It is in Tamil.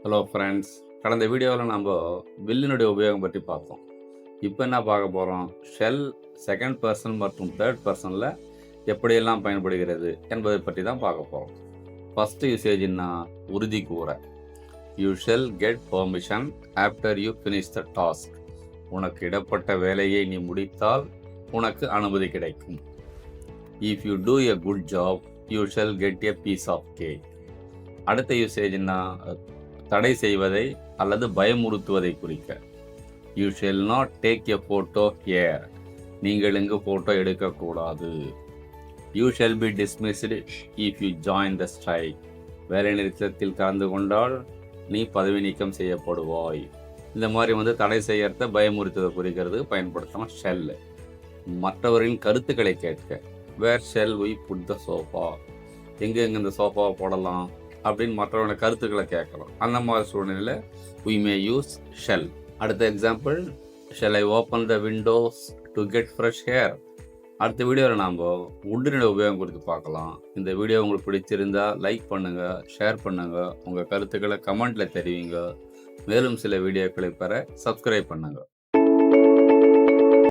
Hello friends. கடந்த வீடியோவில் நம்ம வில்லினுடைய உபயோகம் பற்றி பார்த்தோம். இப்போ என்ன பார்க்க போகிறோம்? ஷெல் செகண்ட் பர்சன் மற்றும் தேர்ட் பர்சனில் எப்படியெல்லாம் பயன்படுகிறது என்பதை பற்றி தான் பார்க்க போகிறோம். ஃபஸ்ட்டு யூசேஜ்னா உறுதி கூற. You shall get permission after you finish the task. உனக்கு இடப்பட்ட வேலையை நீ முடித்தால் உனக்கு அனுமதி கிடைக்கும். If you do a good job you shall get a piece of cake. அடுத்த யூசேஜ்னா தடை செய்வதை அல்லது பயமுறுத்துவதை குறிக்க. You shall not take a photo here. நீங்கள் இங்கு ஃபோட்டோ எடுக்கக்கூடாது. You shall be dismissed if you join the strike. வேலை நிறுத்தத்தில் கலந்து கொண்டால் நீ பதவி நீக்கம் செய்யப்படுவாய். இந்த மாதிரி தடை செய்யறத பயமுறுத்துவதை குறிக்கிறது பயன்படுத்தலாம் ஷெல். மற்றவர்களின் கருத்துக்களை கேட்க. Where shall we put the sofa. எங்கே இந்த சோஃபாவை போடலாம் அப்படின்னு மற்றவங்களோட கருத்துக்களை கேட்கலாம். அந்த மாதிரி சூழ்நிலையில் we may use shall. அடுத்த example, shall I open the windows to get fresh air. அடுத்த வீடியோவில் நாம் உட்டினுடைய உபயோகம் குறித்து பார்க்கலாம். இந்த வீடியோ உங்களுக்கு பிடிச்சிருந்தா லைக் பண்ணுங்கள், ஷேர் பண்ணுங்கள், உங்கள் கருத்துக்களை கமெண்ட்டில் தெரிவிங்க. மேலும் சில வீடியோக்களை பெற சப்ஸ்கிரைப் பண்ணுங்கள்.